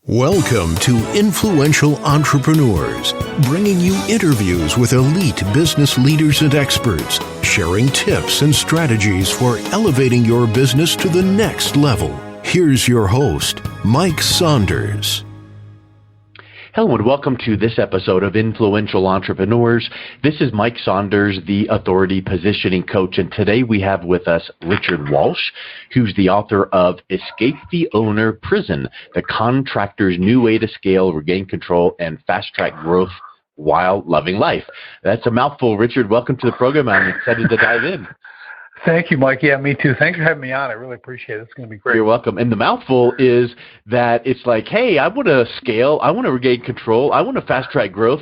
Welcome to Influential Entrepreneurs, bringing you interviews with elite business leaders and experts, sharing tips and strategies for elevating your business to the next level. Here's your host, Mike Saunders. Hello and welcome to this episode of Influential Entrepreneurs. This is Mike Saunders, the Authority Positioning Coach, and today we have with us Richard Walsh, who's the author of Escape the Owner Prison, the Contractor's New Way to Scale, Regain Control, and Fast-Track Growth While Loving Life. That's a mouthful. Richard, welcome to the program. I'm excited to dive in. Thank you, Mike. Yeah, me too. Thanks for having me on. I really appreciate it. It's going to be great. You're welcome. And the mouthful is that it's like, hey, I want to scale, I want to regain control, I want to fast track growth,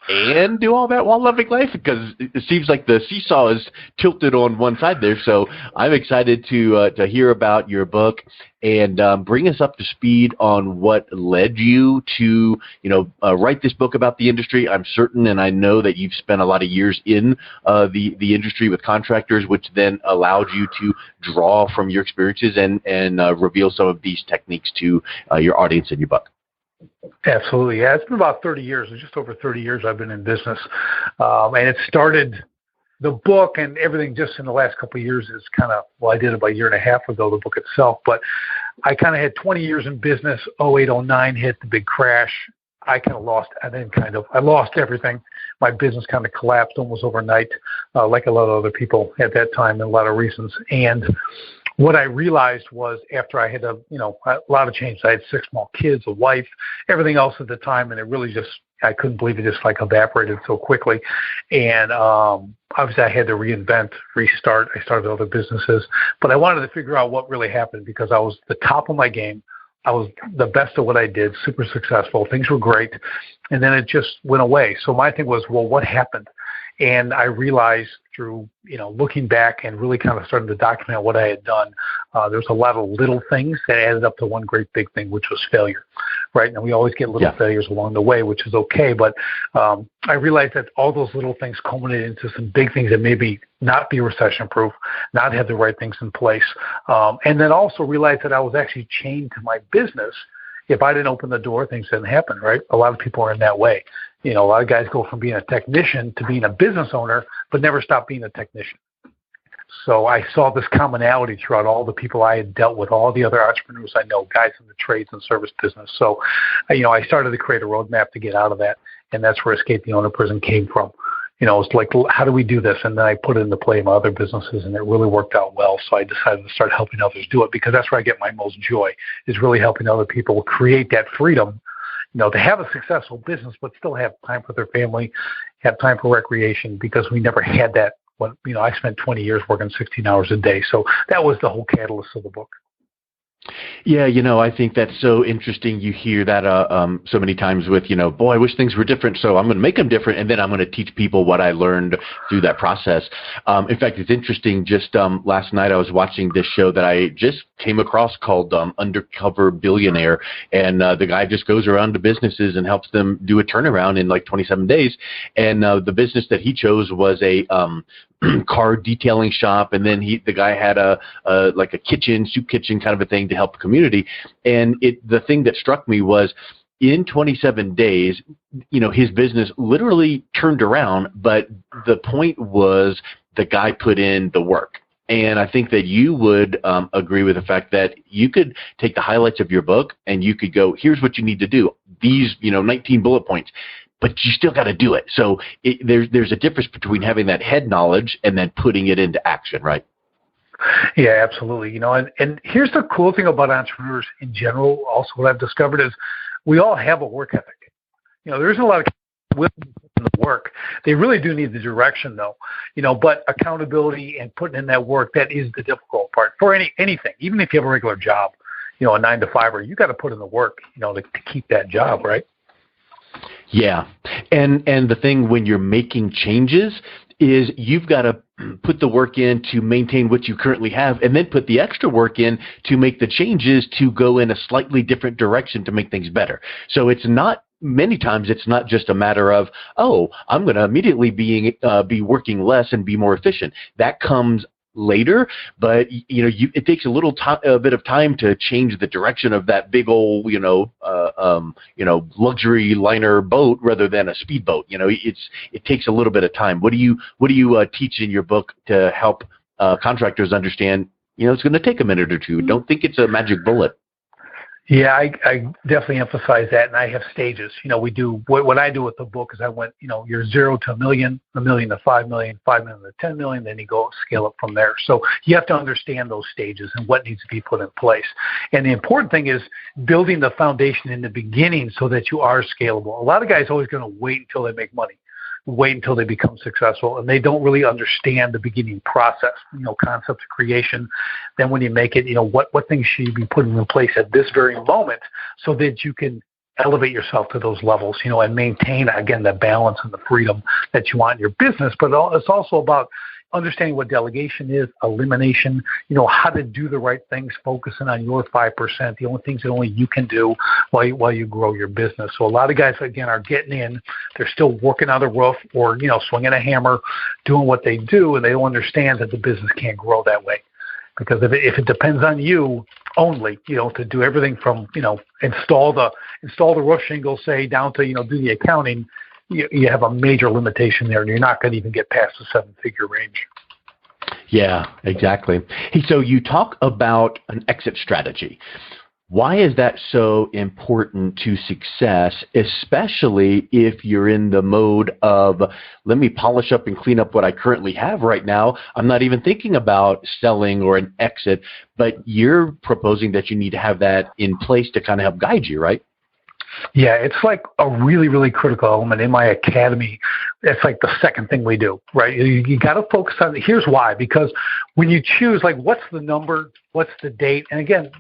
and do all that while loving life, because it seems like the seesaw is tilted on one side there. So I'm excited to hear about your book and bring us up to speed on what led you to write this book about the industry. I'm certain, and I know that you've spent a lot of years in the industry with contractors, which then allowed you to draw from your experiences and reveal some of these techniques to your audience in your book. Absolutely. Yeah, it's been about 30 years, just over 30 years I've been in business. And it started, the book and everything just in the last couple of years is kind of, I did about a year and a half ago, the book itself. But I kind of had 20 years in business. 08, 09 hit the big crash. I lost everything. My business kind of collapsed almost overnight, like a lot of other people at that time, and a lot of reasons. And what I realized was after I had a lot of change. I had 6 small kids, a wife, everything else at the time, and it really I couldn't believe it just like evaporated so quickly. And obviously I had to reinvent, restart. I started other businesses, but I wanted to figure out what really happened because I was the top of my game. I was the best at what I did, super successful. Things were great. And then it just went away. So my thing was, well, what happened? And I realized through, looking back and really kind of starting to document what I had done, there's a lot of little things that added up to one great big thing, which was failure, right? And we always get little failures along the way, which is okay. But I realized that all those little things culminated into some big things that maybe not be recession-proof, not have the right things in place. And then also realized that I was actually chained to my business. If I didn't open the door, things didn't happen, right? A lot of people are in that way. A lot of guys go from being a technician to being a business owner, but never stop being a technician. So I saw this commonality throughout all the people I had dealt with, all the other entrepreneurs I know, guys in the trades and service business. So, I started to create a roadmap to get out of that, and that's where Escape the Owner Prison came from. It's like, how do we do this? And then I put it into play in my other businesses, and it really worked out well. So I decided to start helping others do it because that's where I get my most joy, is really helping other people create that freedom, to have a successful business, but still have time for their family, have time for recreation, because we never had that. I spent 20 years working 16 hours a day. So that was the whole catalyst of the book. Yeah, I think that's so interesting. You hear that so many times with, boy, I wish things were different, so I'm going to make them different, and then I'm going to teach people what I learned through that process. In fact, it's interesting. Just last night I was watching this show that I just came across called Undercover Billionaire, and the guy just goes around to businesses and helps them do a turnaround in like 27 days. And the business that he chose was a car detailing shop, and then the guy had a soup kitchen kind of a thing to help the community. And the thing that struck me was, in 27 days, his business literally turned around, but the point was the guy put in the work. And I think that you would agree with the fact that you could take the highlights of your book and you could go, here's what you need to do. These, 19 bullet points. But you still got to do it. So there's a difference between having that head knowledge and then putting it into action, right? Yeah, absolutely. And here's the cool thing about entrepreneurs in general. Also, what I've discovered is we all have a work ethic. There isn't a lot of willing to put in the work. They really do need the direction, though. But accountability and putting in that work, that is the difficult part for anything. Even if you have a regular job, a 9-to-5, you got to put in the work, to keep that job, right? Yeah. And the thing when you're making changes is you've got to put the work in to maintain what you currently have, and then put the extra work in to make the changes to go in a slightly different direction to make things better. So many times it's not just a matter of, I'm going to immediately be working less and be more efficient. That comes later, but it takes a bit of time to change the direction of that big old luxury liner boat rather than a speedboat. It takes a little bit of time. What do you teach in your book to help contractors understand? It's going to take a minute or two. Don't think it's a magic bullet. Yeah, I definitely emphasize that, and I have stages. We do what I do with the book is I went, you're 0 to $1 million, $1 million to $5 million, $5 million to $10 million, then you go scale up from there. So you have to understand those stages and what needs to be put in place. And the important thing is building the foundation in the beginning so that you are scalable. A lot of guys are always going to wait until they make money, wait until they become successful, and they don't really understand the beginning process, concept of creation. Then when you make it, what things should you be putting in place at this very moment so that you can elevate yourself to those levels, and maintain, again, the balance and the freedom that you want in your business. But it's also about understanding what delegation is, elimination, how to do the right things, focusing on your 5%, the only things that only you can do while you grow your business. So a lot of guys, again, are getting in, they're still working on the roof or, swinging a hammer, doing what they do, and they don't understand that the business can't grow that way. Because if it depends on you only, to do everything from, install the roof shingles, say, down to, do the accounting, you have a major limitation there, and you're not going to even get past the 7-figure range. Yeah, exactly. Hey, so you talk about an exit strategy. Why is that so important to success, especially if you're in the mode of, let me polish up and clean up what I currently have right now? I'm not even thinking about selling or an exit, but you're proposing that you need to have that in place to kind of help guide you, right? Yeah, it's like a really, really critical element in my academy. It's like the second thing we do, right? You got to focus on it. Here's why, because when you choose, like, what's the number, what's the date, and again,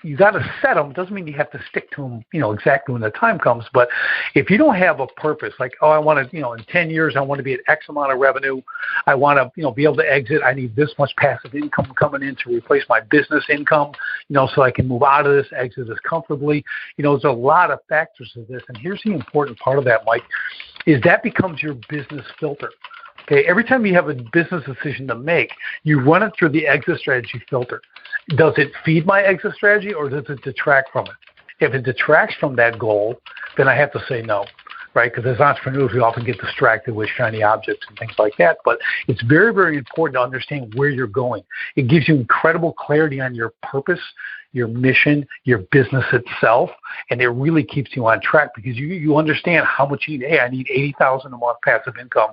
you got to set them. It doesn't mean you have to stick to them, exactly when the time comes. But if you don't have a purpose, like, I want to, in 10 years, I want to be at X amount of revenue. I want to, be able to exit. I need this much passive income coming in to replace my business income, so I can move out of this, exit this comfortably. There's a lot of factors to this. And here's the important part of that, Mike, is that becomes your business filter. Okay, every time you have a business decision to make, you run it through the exit strategy filter. Does it feed my exit strategy or does it detract from it? If it detracts from that goal, then I have to say no, right? Because as entrepreneurs, we often get distracted with shiny objects and things like that. But it's very, very important to understand where you're going. It gives you incredible clarity on your purpose, your mission, your business itself, and it really keeps you on track because you understand how much you need. Hey, I need $80,000 a month passive income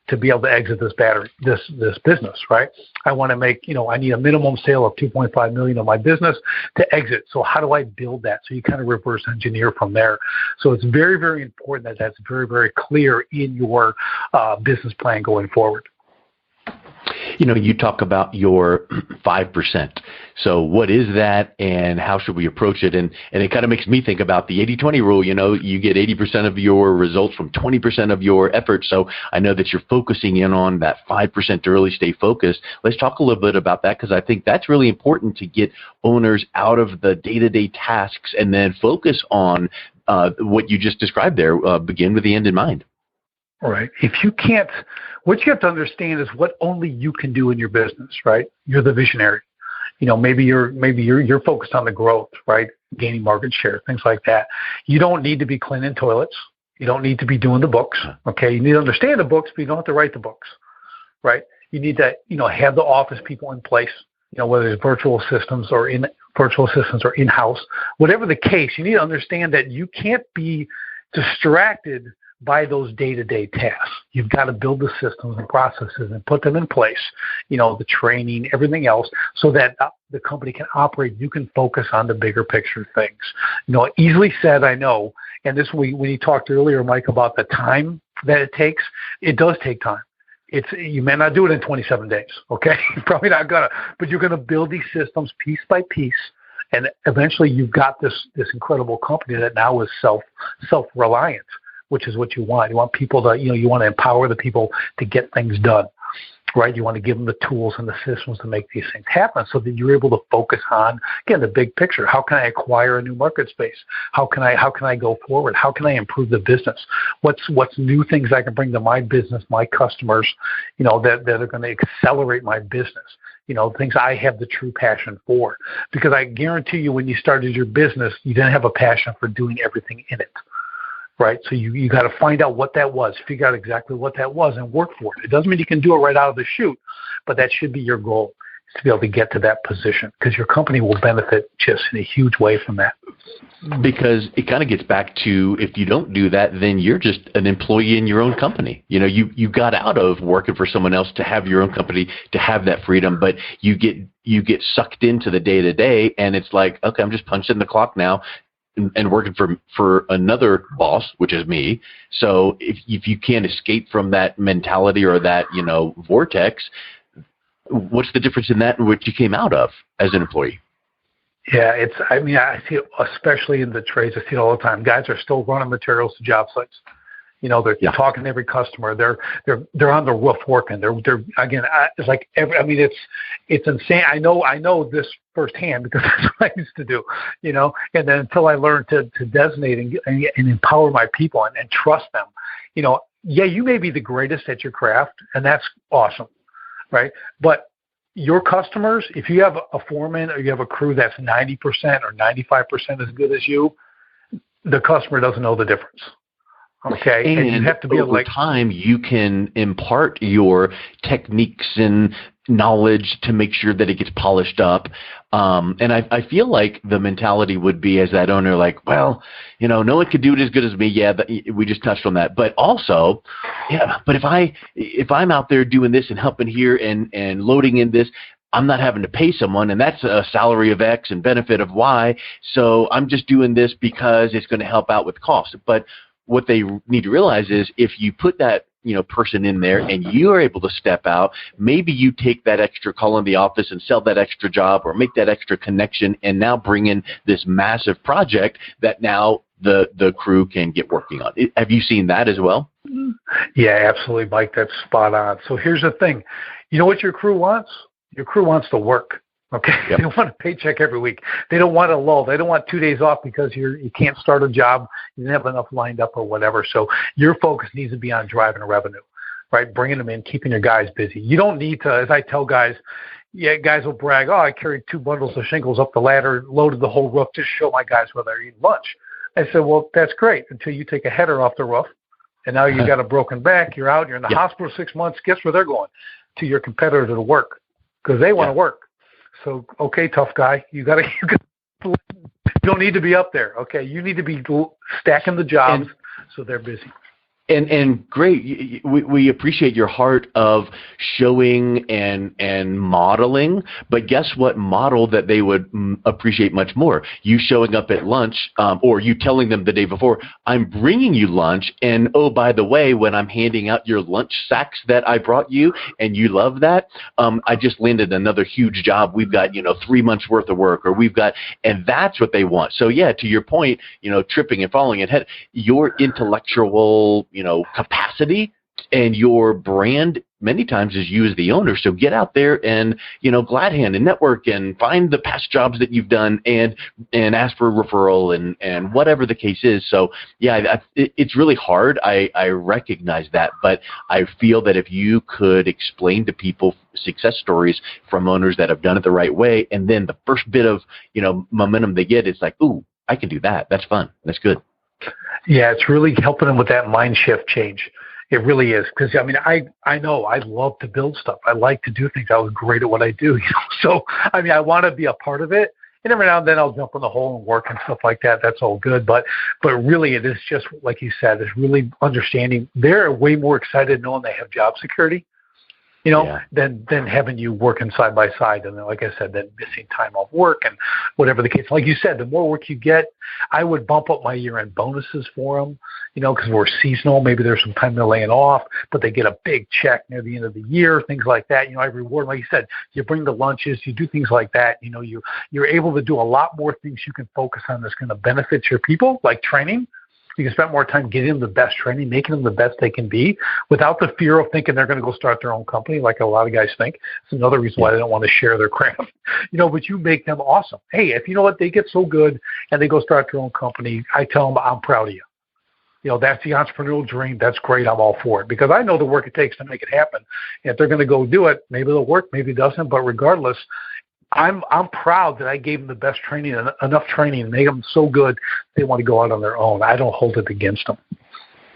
to be able to exit this business, right? I want to make, I need a minimum sale of $2.5 million of my business to exit. So how do I build that? So you kind of reverse engineer from there. So it's very, very important that that's very, very clear in your business plan going forward. You talk about your 5%. So what is that and how should we approach it? And it kind of makes me think about the 80-20 rule. You get 80% of your results from 20% of your effort. So I know that you're focusing in on that 5% to really stay focused. Let's talk a little bit about that because I think that's really important to get owners out of the day-to-day tasks and then focus on what you just described there, begin with the end in mind. Right. If you can't, what you have to understand is what only you can do in your business, right? You're the visionary. Maybe you're focused on the growth, right? Gaining market share, things like that. You don't need to be cleaning toilets. You don't need to be doing the books. Okay. You need to understand the books, but you don't have to write the books, right? You need to, have the office people in place, whether it's virtual systems or in-house, whatever the case, you need to understand that you can't be distracted by those day-to-day tasks. You've got to build the systems and processes and put them in place, the training, everything else, so that the company can operate. You can focus on the bigger picture things. Easily said, I know. And this, when you talked earlier, Mike, about the time that it takes, it does take time. You may not do it in 27 days, okay? You're probably not gonna, but you're gonna build these systems piece by piece. And eventually you've got this incredible company that now is self-reliant, which is what you want. You want people to, you want to empower the people to get things done, right? You want to give them the tools and the systems to make these things happen so that you're able to focus on, again, the big picture. How can I acquire a new market space? How can I go forward? How can I improve the business? What's new things I can bring to my business, my customers, that are going to accelerate my business? things I have the true passion for. Because I guarantee you when you started your business, you didn't have a passion for doing everything in it, right? So you got to find out what that was, figure out exactly what that was, and work for it. It doesn't mean you can do it right out of the chute, but that should be your goal, is to be able to get to that position, because your company will benefit just in a huge way from that. Because it kind of gets back to, if you don't do that, then you're just an employee in your own company. You got out of working for someone else to have your own company, to have that freedom, but you get sucked into the day to day, and it's like, okay, I'm just punching the clock now and working for another boss, which is me. So if you can't escape from that mentality or that vortex, what's the difference in that and what you came out of as an employee? Yeah, I see it, especially in the trades. I see it all the time. Guys are still running materials to job sites. They're talking to every customer. They're on the roof working. They're again. It's like it's insane. I know this firsthand because that's what I used to do. And then until I learned to designate and empower my people and trust them. You may be the greatest at your craft, and that's awesome, right? But your customers, if you have a foreman or you have a crew that's 90% or 95% as good as you, the customer doesn't know the difference. Okay, and you have to be over time, you can impart your techniques and knowledge to make sure that it gets polished up. And I feel like the mentality would be, as that owner, like, well, no one could do it as good as me. Yeah, we just touched on that. But also, but if I'm out there doing this and helping here and loading in this, I'm not having to pay someone, and that's a salary of X and benefit of Y. So I'm just doing this because it's going to help out with cost. But what they need to realize is, if you put that person in there and you are able to step out, maybe you take that extra call in the office and sell that extra job or make that extra connection, and now bring in this massive project that now the crew can get working on. Have you seen that as well? Yeah, absolutely, Mike. That's spot on. So here's the thing. You know what your crew wants? Your crew wants to work. Okay, Yep. They don't want a paycheck every week. They don't want a lull. They don't want 2 days off because you can't start a job. You didn't have enough lined up or whatever. So your focus needs to be on driving revenue, right? Bringing them in, keeping your guys busy. You don't need to, as I tell guys, guys will brag, I carried 2 bundles of shingles up the ladder, loaded the whole roof, just show my guys where they're eating lunch. I said, well, that's great until you take a header off the roof, and now you got a broken back. You're out. You're in the hospital 6 months. Guess where they're going? To your competitor to work, because they want to work. So, okay, tough guy, you don't need to be up there. Okay, you need to be stacking the jobs so they're busy. And great, we appreciate your heart of showing and modeling, but guess what model that they would appreciate much more? You showing up at lunch, or you telling them the day before, I'm bringing you lunch, and oh, by the way, when I'm handing out your lunch sacks that I brought you, and you love that, I just landed another huge job. We've got 3 months worth of work, or and that's what they want. So yeah, to your point, tripping and falling ahead, your intellectual capacity and your brand many times is you as the owner. So get out there and, glad hand and network and find the past jobs that you've done and ask for a referral and whatever the case is. So yeah, it's really hard. I recognize that, but I feel that if you could explain to people success stories from owners that have done it the right way, and then the first bit of, momentum they get, it's like, ooh, I can do that. That's fun. That's good. Yeah, it's really helping them with that mind shift change. It really is. Because, I know I love to build stuff. I like to do things. I was great at what I do. So, I want to be a part of it. And every now and then I'll jump in the hole and work and stuff like that. That's all good. But really, it is just, like you said, it's really understanding. They're way more excited knowing they have job security, than having you working side by side. And then, like I said, then missing time off work and whatever the case. Like you said, the more work you get, I would bump up my year-end bonuses for them, because we're seasonal. Maybe there's some time they're laying off, but they get a big check near the end of the year, things like that. I reward, like you said, you bring the lunches, you do things like that. You're able to do a lot more things you can focus on that's going to benefit your people, like training. You can spend more time getting them the best training, making them the best they can be without the fear of thinking they're going to go start their own company like a lot of guys think. It's another reason why they don't want to share their craft. But you make them awesome. Hey, if you know what, they get so good and they go start their own company, I tell them, I'm proud of you. That's the entrepreneurial dream. That's great. I'm all for it because I know the work it takes to make it happen. If they're going to go do it, maybe it'll work, maybe it doesn't. But regardless, I'm proud that I gave them the best training, enough training, and made them so good they want to go out on their own. I don't hold it against them.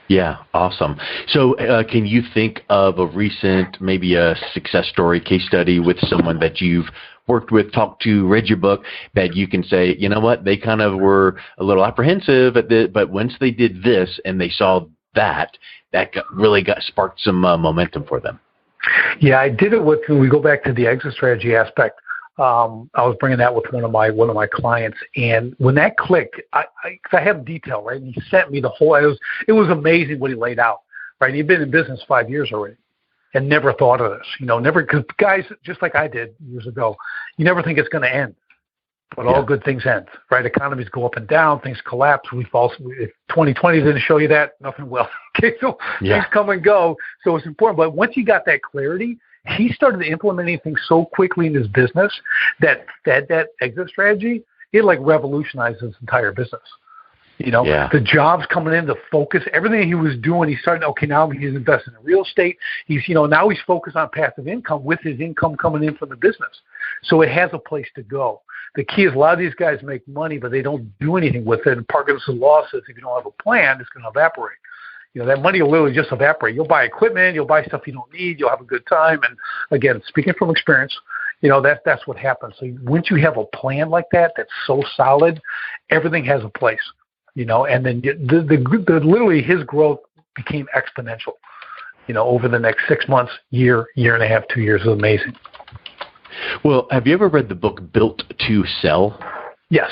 Yeah, awesome. So can you think of a recent, maybe a success story, case study with someone that you've worked with, talked to, read your book, that you can say, you know what, they kind of were a little apprehensive at this, but once they did this and they saw that really sparked some momentum for them? Yeah, I did it with, we go back to the exit strategy aspect. I was bringing that with one of my clients, and when that clicked, I have detail, right? And he sent me the whole. It was amazing what he laid out, right? He'd been in business 5 years already, and never thought of this, never, because guys, just like I did years ago, you never think it's going to end, but all good things end, right? Economies go up and down, things collapse. If 2020 didn't show you that, nothing will. Okay, so things come and go, so it's important. But once you got that clarity, he started implementing things so quickly in his business that exit strategy, it like revolutionized his entire business. The jobs coming in, the focus, everything he was doing, he started, okay, now he's investing in real estate. He's, now he's focused on passive income with his income coming in from the business. So it has a place to go. The key is a lot of these guys make money, but they don't do anything with it. And Parkinson's law says if you don't have a plan, it's going to evaporate. That money will literally just evaporate. You'll buy equipment, you'll buy stuff you don't need, you'll have a good time. And again, speaking from experience, that's what happens. So once you have a plan like that, that's so solid, everything has a place, and then literally his growth became exponential, over the next 6 months, year and a half, 2 years. It was amazing. Well, have you ever read the book Built to Sell? Yes.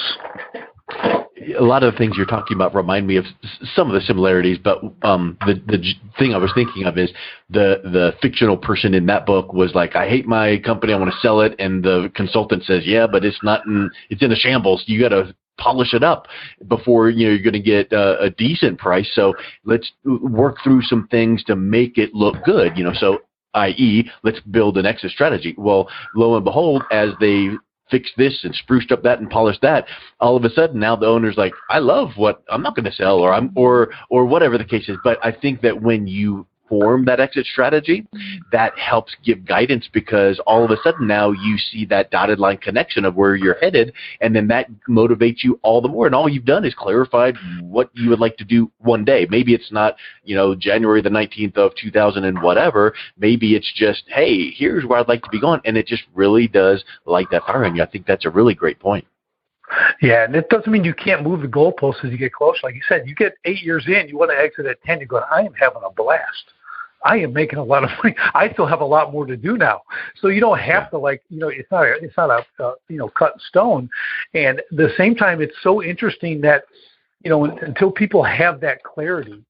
A lot of the things you're talking about remind me of some of the similarities, but the thing I was thinking of is the fictional person in that book was like, I hate my company, I want to sell it, and the consultant says, yeah, but it's in a shambles. You got to polish it up before you're going to get a decent price. So let's work through some things to make it look good. So i.e., let's build an exit strategy. Well, lo and behold, as they fixed this and spruced up that and polished that, all of a sudden now the owner's like, I love what I'm not going to sell, or whatever the case is. But I think that when you form that exit strategy, that helps give guidance, because all of a sudden now you see that dotted line connection of where you're headed, and then that motivates you all the more. And all you've done is clarified what you would like to do one day. Maybe it's not, January the 19th of 2000 and whatever. Maybe it's just, hey, here's where I'd like to be going. And it just really does light that fire in you. I think that's a really great point. Yeah, and it doesn't mean you can't move the goalposts as you get closer. Like you said, you get 8 years in, you want to exit at 10, you're going, I am having a blast. I am making a lot of money. I still have a lot more to do now. So you don't have to it's not a cut in stone. And at the same time, it's so interesting that, until people have that clarity,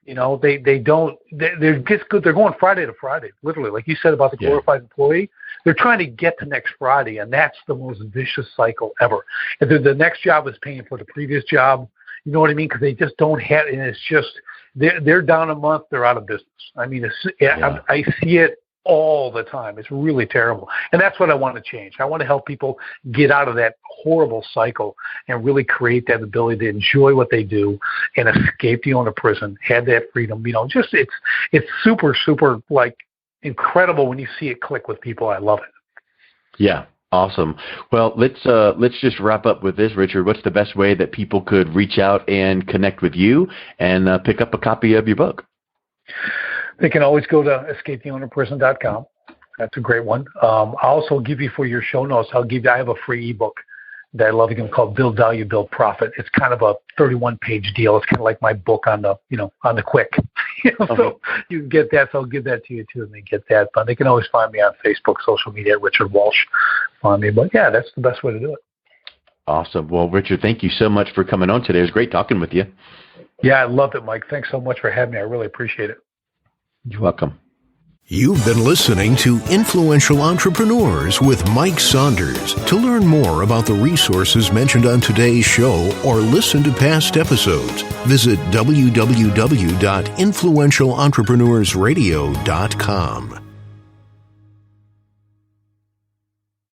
they're just good. They're going Friday to Friday, literally, like you said about the glorified employee. They're trying to get to next Friday, and that's the most vicious cycle ever. And the next job is paying for the previous job. You know what I mean? Because they just don't have, and it's just, they're down a month, they're out of business. I mean, I see it all the time. It's really terrible. And that's what I want to change. I want to help people get out of that horrible cycle and really create that ability to enjoy what they do and escape the owner prison, have that freedom. It's super, super incredible when you see it click with people. I love it. Yeah. Awesome. Well, let's just wrap up with this, Richard. What's the best way that people could reach out and connect with you and pick up a copy of your book? They can always go to escapetheownerprison.com. That's a great one. I'll also give you, for your show notes, I have a free ebook that I love again called Build Value, Build Profit. It's kind of a 31-page deal. It's kind of like my book on the quick. So you can get that. So I'll give that to you too, and they get that. But they can always find me on Facebook, social media, Richard Walsh. Find me. But yeah, that's the best way to do it. Awesome. Well, Richard, thank you so much for coming on today. It was great talking with you. Yeah, I loved it, Mike. Thanks so much for having me. I really appreciate it. You're welcome. You've been listening to Influential Entrepreneurs with Mike Saunders. To learn more about the resources mentioned on today's show or listen to past episodes, visit www.influentialentrepreneursradio.com.